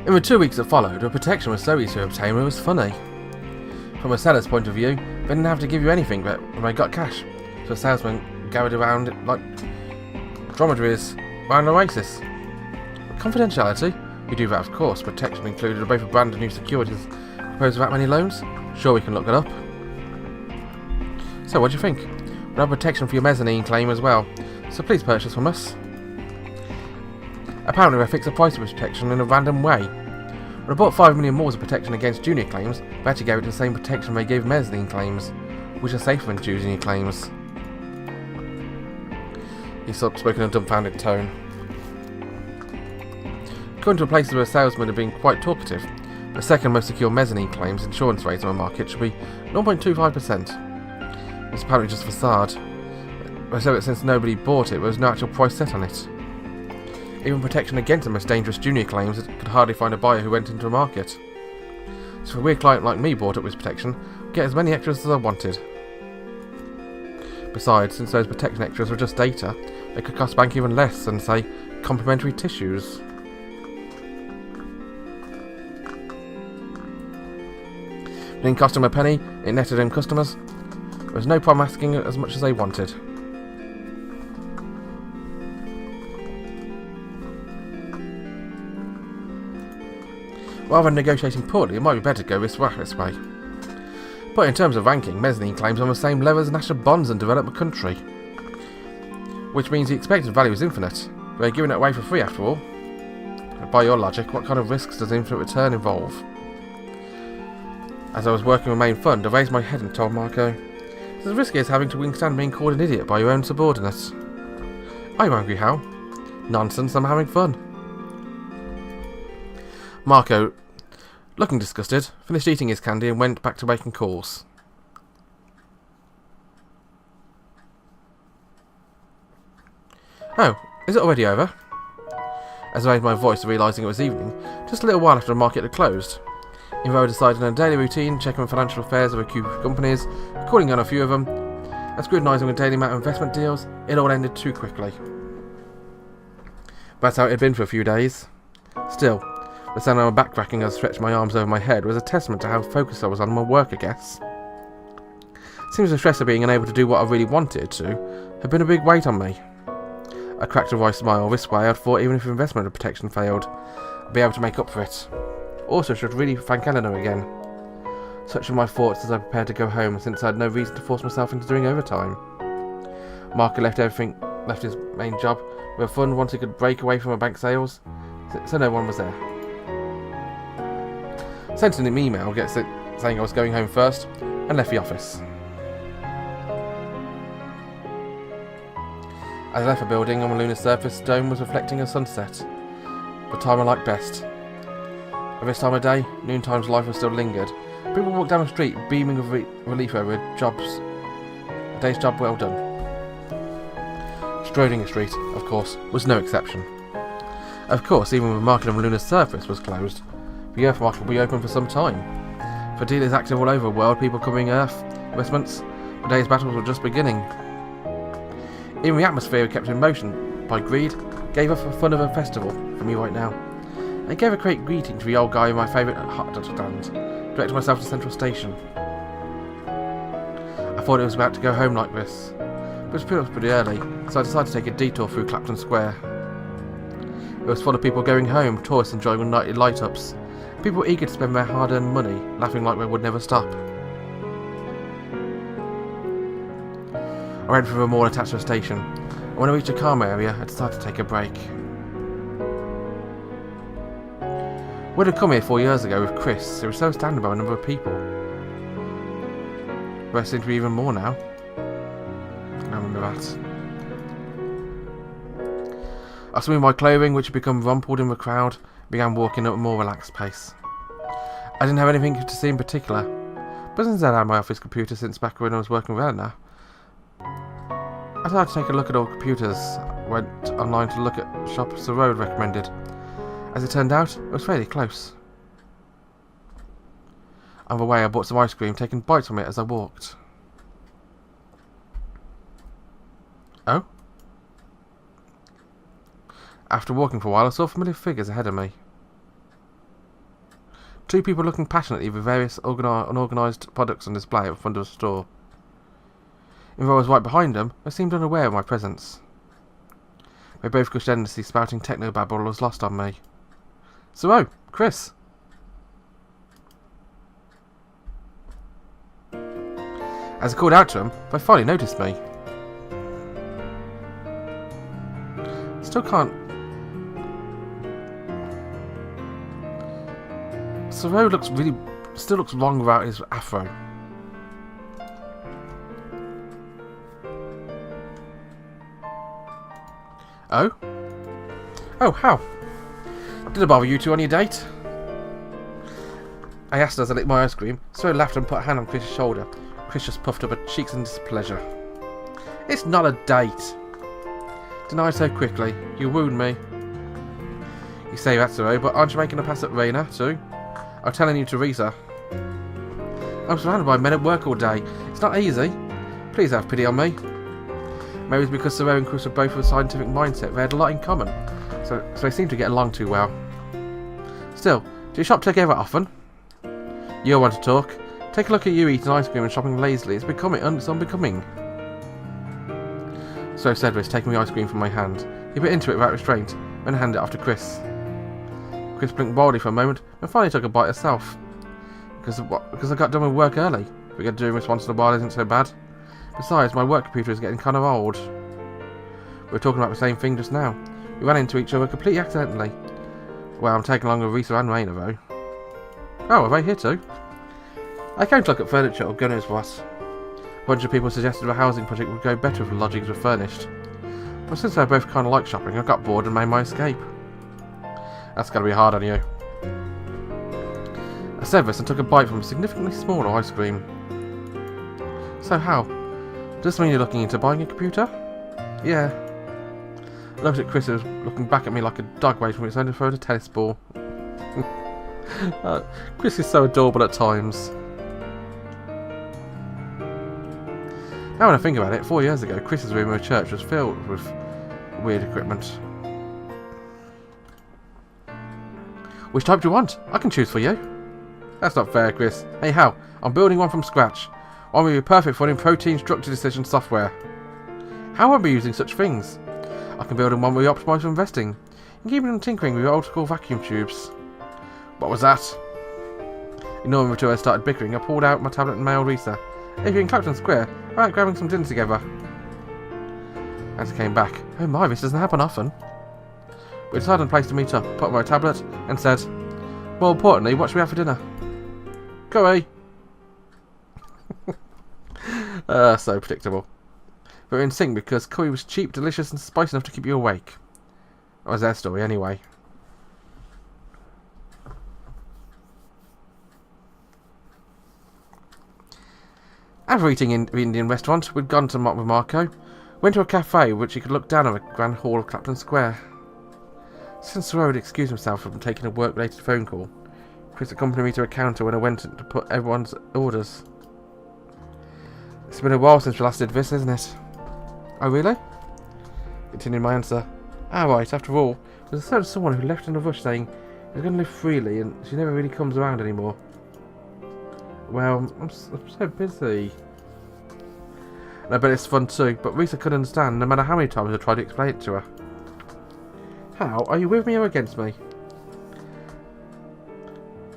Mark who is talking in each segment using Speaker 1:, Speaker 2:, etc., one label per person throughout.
Speaker 1: In the 2 weeks that followed, the protection was so easy to obtain it was funny. From a seller's point of view, they didn't have to give you anything but they got cash, so the salesman gathered around it like dromedaries around an oasis. Confidentiality? We do that, of course. Protection included both a brand of new securities proposed without many loans. Sure, we can look it up. So, what do you think? We'll have protection for your mezzanine claim as well, so please purchase from us. Apparently, they fixed the price of this protection in a random way. When I bought 5 million more of protection against junior claims, they actually gave it the same protection they gave mezzanine claims, which are safer than junior claims. He spoke in a dumbfounded tone. According to the places where salesmen have been quite talkative, the second most secure mezzanine claims insurance rate on the market should be 0.25%. It's apparently just a facade. They said that since nobody bought it, there was no actual price set on it. Even protection against the most dangerous junior claims could hardly find a buyer who went into the market. So if a weird client like me bought up this protection, I'd get as many extras as I wanted. Besides, since those protection extras were just data, they could cost bank even less than, say, complimentary tissues. It didn't cost them a penny, it netted them customers. There was no problem asking as much as they wanted. Rather than negotiating poorly, it might be better to go this way. But in terms of ranking, mezzanine claims are on the same level as national bonds and developed country. Which means the expected value is infinite. They're giving it away for free after all. By your logic, what kind of risks does infinite return involve? As I was working with main fund, I raised my head and told Marco, "It's as risky as having to withstand being called an idiot by your own subordinate." "Are you angry, Hal?" "Nonsense, I'm having fun." Marco, looking disgusted, finished eating his candy and went back to making calls. "Oh, is it already over?" As I raised my voice, realising it was evening, just a little while after the market had closed. Even though I decided on a daily routine, checking the financial affairs of a group of companies, calling on a few of them, and scrutinising the daily amount of investment deals, it all ended too quickly. That's how it had been for a few days. Still, the sound of my back cracking as I stretched my arms over my head was a testament to how focused I was on my work, I guess. Seems the stress of being unable to do what I really wanted to had been a big weight on me. I cracked a wry smile. This way I'd thought even if investment protection failed, I'd be able to make up for it. Also, I should really thank Eleanor again. Such were my thoughts as I prepared to go home, since I had no reason to force myself into doing overtime. Marco left his main job with a fund once he could break away from a bank sales, so no one was there. Sent an email saying I was going home first, and left the office. As I left the building, on the lunar surface, the dome was reflecting a sunset, the time I liked best. At this time of day, noontime's life was still lingered. People walked down the street, beaming with relief over a day's job well done. Strolling Street, of course, was no exception. Of course, even when the market on the lunar surface was closed, the Earth market will be open for some time. For dealers active all over the world, people covering Earth investments, the day's battles were just beginning. Even the atmosphere kept in motion by greed gave up the fun of a festival for me right now. I gave a great greeting to the old guy in my favourite hot dog stand, directed myself to Central Station. I thought it was about to go home like this, but it was pretty early, so I decided to take a detour through Clapton Square. It was full of people going home, tourists enjoying the nightly light-ups, people eager to spend their hard-earned money, laughing like they would never stop. I ran through a mall attached to the station, and when I reached a calm area, I decided to take a break. We'd have come here 4 years ago with Chris, who was so astounded by a number of people. There seem to be even more now. I remember that. I smoothed my clothing, which had become rumpled in the crowd, and began walking at a more relaxed pace. I didn't have anything to see in particular, but since I had my office computer since back when I was working with Eleanor, I decided to take a look at all computers. I went online to look at shops the road recommended. As it turned out, it was fairly close. On the way, I bought some ice cream, taking bites from it as I walked. Oh? After walking for a while, I saw familiar figures ahead of me. Two people looking passionately with various unorganised products on display at the front of the store. Even though I was right behind them, they seemed unaware of my presence. They both gushed endlessly, spouting technobabble was lost on me. So, oh, Chris. As I called out to them, they finally noticed me. Still can't... Soro still looks wrong without his afro. Oh? Oh, how? Did I bother you two on your date? I asked as I licked my ice cream. Soro laughed and put a hand on Chris's shoulder. Chris just puffed up her cheeks in displeasure. It's not a date. Denied so quickly. You wound me. You say that, Soro, but aren't you making a pass at Raina, too? I'm telling you, Teresa. I'm surrounded by men at work all day. It's not easy. Please have pity on me. Maybe it's because Soro and Chris were both of a scientific mindset. They had a lot in common, so they seemed to get along too well. Still, do you shop together often? You want to talk? Take a look at you eating ice cream and shopping lazily. It's unbecoming. So said this, taking the ice cream from my hand. He bit into it without restraint, then handed it off to Chris. Chris blinked wildly for a moment, and finally took a bite herself. Because I got done with work early. We get doing this once in a while isn't so bad. Besides, my work computer is getting kind of old. We were talking about the same thing just now. We ran into each other completely accidentally. Well, I'm taking along with Risa and Raina, though. Oh, are they here too? I came to look at furniture, or goodness what. A bunch of people suggested a housing project would go better if the lodgings were furnished. But since they both kind of like shopping, I got bored and made my escape. That's gotta be hard on you. I said this and took a bite from a significantly smaller ice cream. So how? Does this mean you're looking into buying a computer? Yeah. I looked at Chris, who was looking back at me like a dog waiting for its own to throw a tennis ball. Chris is so adorable at times. Now when I think about it, 4 years ago, Chris's room in a church was filled with weird equipment. Which type do you want? I can choose for you. That's not fair, Chris. Hey, how? I'm building one from scratch. One will be perfect for running protein structure decision software. How will I be using such things? I can build one where you optimise for investing. You can keep on tinkering with your old school vacuum tubes. What was that? Ignoring the two, I started bickering. I pulled out my tablet and mailed Risa. If you're in Clapton Square, how about grabbing some dinner together? As I came back, oh my, this doesn't happen often. We decided on a place to meet up, put on my tablet, and said, more importantly, what should we have for dinner? Curry! So predictable. But we're in sync because curry was cheap, delicious, and spicy enough to keep you awake. That was their story anyway. After eating in the Indian restaurant, we'd gone to with Marco. Went to a cafe which you could look down on the Grand Hall of Clapton Square. Since Soro had excused himself from taking a work-related phone call, Chris accompanied me to a counter when I went to put everyone's orders. It's been a while since we last did this, isn't it? Oh, really? Continued my answer. Ah, right, after all, there's a certain someone who left in a rush saying he's going to live freely and she never really comes around anymore. Well, I'm so busy. And I bet it's fun too, but Risa couldn't understand no matter how many times I tried to explain it to her. How? Are you with me or against me?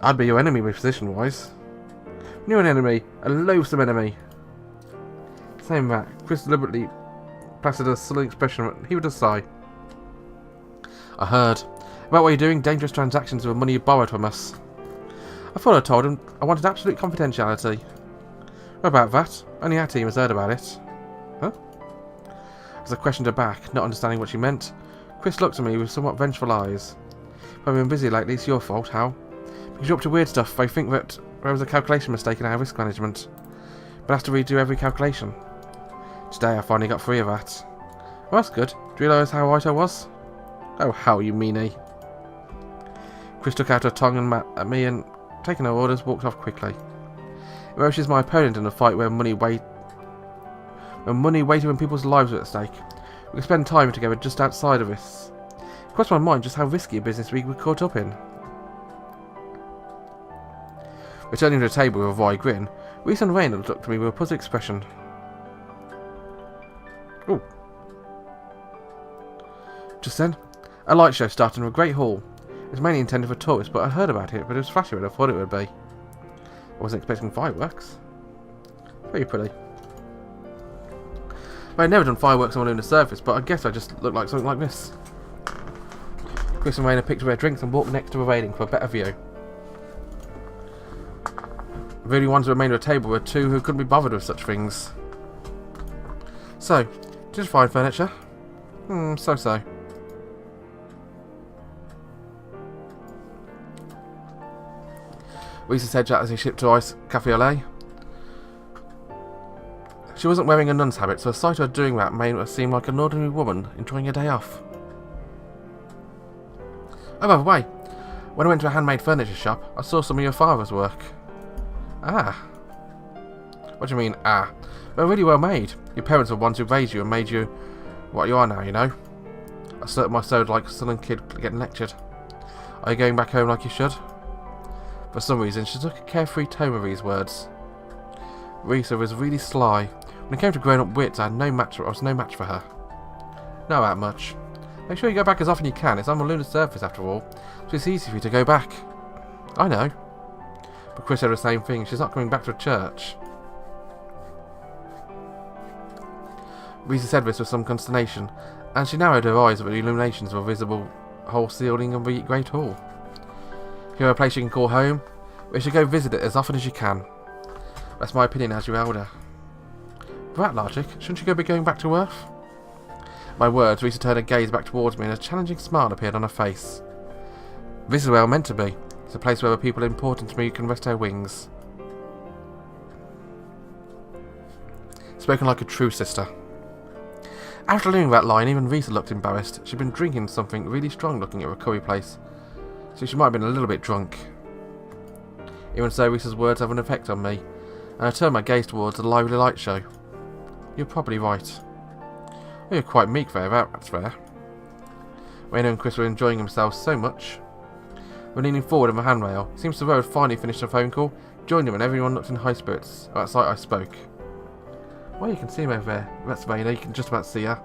Speaker 1: I'd be your enemy position-wise. You're an enemy, a loathsome enemy. Saying that, Chris deliberately plastered a sullen expression. He would just sigh. I heard. About what you're doing, dangerous transactions with money you borrowed from us. I thought I told him I wanted absolute confidentiality. What about that? Only our team has heard about it. Huh? As I questioned her back, not understanding what she meant, Chris looked at me with somewhat vengeful eyes. If I've been busy lately, it's your fault, Hal. Because you're up to weird stuff, I think that there was a calculation mistake in our risk management. But I have to redo every calculation. Today I finally got free of that. Well, that's good. Do you realise how right I was? Oh, Hal, you meanie. Chris took out her tongue and at me and, taking her orders, walked off quickly. Although she's my opponent in a fight where money waited when people's lives were at stake, we could spend time together just outside of this. It crossed my mind just how risky a business we were caught up in. Returning to the table with a wide grin, Reese and Raynor looked at me with a puzzled expression. Ooh. Just then, a light show started in a great hall. It was mainly intended for tourists, but I heard about it, but it was flashier than I thought it would be. I wasn't expecting fireworks. Pretty pretty. I had never done fireworks on a lunar surface, but I guess I just looked like something like this. Chris and Raynor picked up their drinks and walked next to the railing for a better view. The only ones who remained at the table were two who couldn't be bothered with such things. So, did you find furniture? So-so. Reese said as he shipped to Ice Cafe au lait. She wasn't wearing a nun's habit, so the sight of her doing that made her seem like an ordinary woman enjoying a day off. Oh, by the way, when I went to a handmade furniture shop, I saw some of your father's work. Ah. What do you mean, ah? They're really well made. Your parents are the ones who raised you and made you what you are now, you know? I certain my soul like a sullen kid getting lectured. Are you going back home like you should? For some reason, she took a carefree tone with these words. Risa was really sly. When it came to grown-up wits, I was no match for her. Not that much. Make sure you go back as often as you can. It's on the lunar surface, after all, so it's easy for you to go back. I know. But Chris said the same thing. She's not coming back to a church. Risa said this with some consternation, and she narrowed her eyes at the illuminations of a visible whole ceiling of the great hall. If you have a place you can call home, we should go visit it as often as you can. That's my opinion as your elder. For that logic, shouldn't you be going back to Earth? My words, Risa turned her gaze back towards me and a challenging smile appeared on her face. This is where I'm meant to be. It's a place where the people important to me can rest their wings. Spoken like a true sister. After learning that line, even Risa looked embarrassed. She'd been drinking something really strong looking at a curry place, so she might have been a little bit drunk. Even so, Risa's words have an effect on me, and I turned my gaze towards the lively light show. You're probably right. Oh, you're quite meek there, that's fair. Raynor and Chris were enjoying themselves so much. We're leaning forward on the handrail. It seems the road had finally finished the phone call, joined him, and everyone looked in high spirits. At that sight I spoke. Well, you can see him over there. That's Raynor, you can just about see her.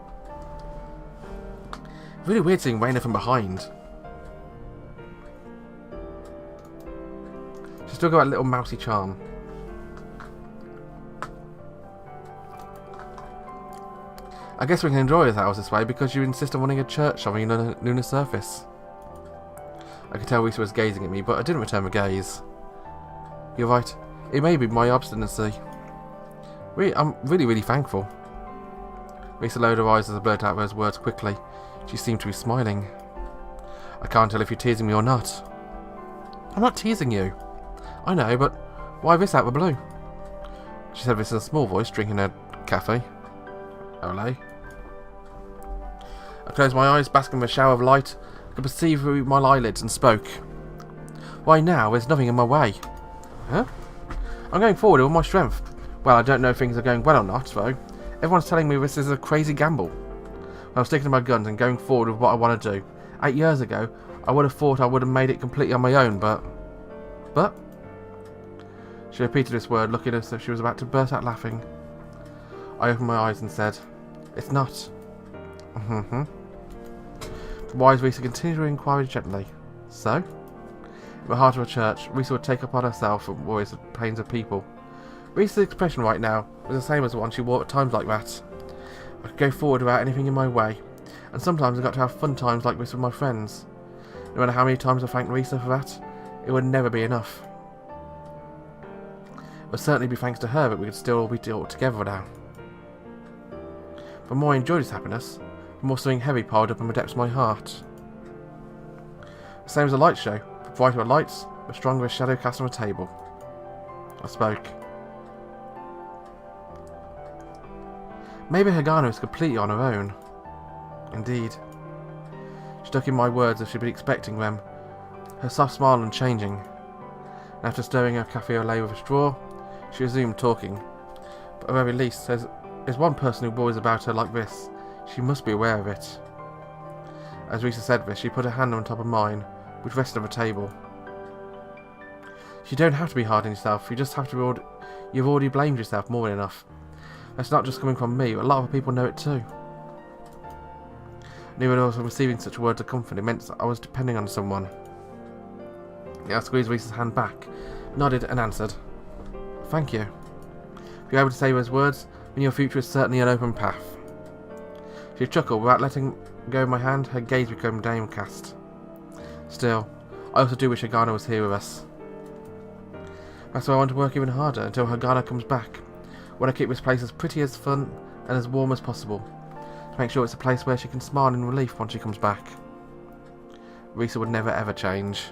Speaker 1: Really weird seeing Raynor from behind. She's still got that little mousy charm. I guess we can enjoy ourselves this way because you insist on wanting a church on the lunar surface. I could tell Risa was gazing at me, but I didn't return the gaze. You're right. It may be my obstinacy. I'm really thankful. Risa lowered her eyes as I blurted out those words quickly. She seemed to be smiling. I can't tell if you're teasing me or not. I'm not teasing you. I know, but why this out of the blue? She said this in a small voice, drinking her cafe. Olé. I closed my eyes, basking in a shower of light. I could perceive through my eyelids and spoke. Why now, there's nothing in my way. Huh? I'm going forward with all my strength. Well, I don't know if things are going well or not, though. Everyone's telling me this is a crazy gamble. I'm sticking to my guns and going forward with what I want to do. 8 years ago, I would have thought I would have made it completely on my own, but... She repeated this word, looking as if she was about to burst out laughing. I opened my eyes and said, It's not. The wise Risa continued her inquiry gently. So? In the heart of a church, Risa would take upon herself the worries and pains of people. Risa's expression right now was the same as the one she wore at times like that. I could go forward without anything in my way, and sometimes I got to have fun times like this with my friends. No matter how many times I thanked Risa for that, it would never be enough. It would certainly be thanks to her that we could still all be together now. The more I enjoyed this happiness, the more something heavy piled up in the depths of my heart. The same as a light show. The brighter the lights, the stronger a shadow cast on a table. I spoke. Maybe Hagano is completely on her own. Indeed. She took in my words as she'd been expecting them, her soft smile unchanging. And after stirring her cafe au lait with a straw, she resumed talking. But at the very least, there's one person who worries about her like this. She must be aware of it. As Risa said this, she put her hand on top of mine, which rested on the table. You don't have to be hard on yourself. You just have to be... You've already blamed yourself more than enough. That's not just coming from me. A lot of people know it too. I knew that also receiving such words of comfort. It meant I was depending on someone. I squeezed Reese's hand back, nodded and answered. Thank you. If you're able to say those words, then your future is certainly an open path. She chuckled without letting go of my hand. Her gaze became downcast. Still, I also do wish Hagana was here with us. That's why I want to work even harder until Hagana comes back. I want to keep this place as pretty, as fun, and as warm as possible. To make sure it's a place where she can smile in relief once she comes back. Risa would never ever change.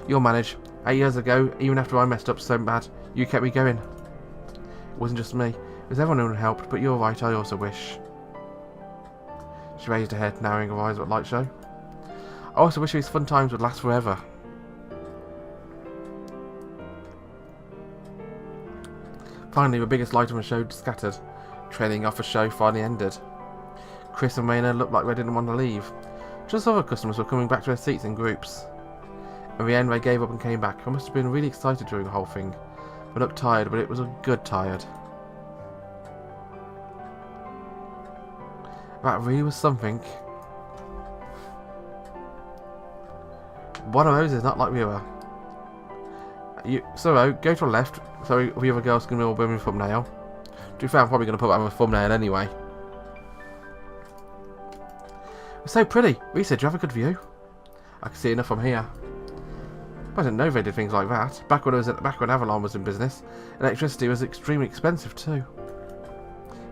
Speaker 1: You'll manage. 8 years ago, even after I messed up so bad, you kept me going. It wasn't just me. It was everyone who helped, but you're right, I also wish. She raised her head, narrowing her eyes at light show. I also wish these fun times would last forever. Finally, the biggest light on the show scattered. Trailing off the show finally ended. Chris and Raina looked like they didn't want to leave. Just other customers were coming back to their seats in groups. In the end, they gave up and came back. I must have been really excited during the whole thing. They looked tired, but it was a good tired. That really was something. One of those is not like the other. So, go to the left, so the other girls can all be in the thumbnail. To be fair, I'm probably going to put that on the thumbnail anyway. It's so pretty. Risa, do you have a good view? I can see enough from here. I didn't know they did things like that. Back when Avalon was in business, electricity was extremely expensive too.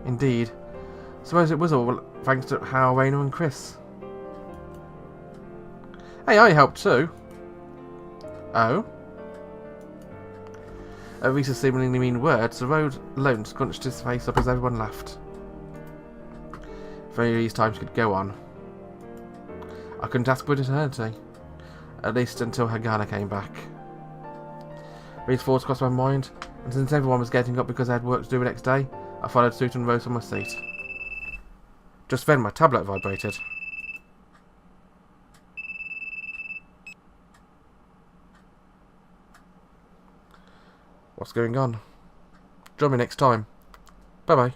Speaker 1: Indeed. Suppose it was all thanks to Hal, Raina and Chris. Hey, I helped too. Oh? At Risa's seemingly mean words, the road alone scrunched his face up as everyone laughed. If only these times could go on. I couldn't ask for eternity. At least until Hagana came back. These thoughts crossed my mind, and since everyone was getting up because I had work to do the next day, I followed suit and rose from my seat. Just then my tablet vibrated. What's going on? Join me next time. Bye bye.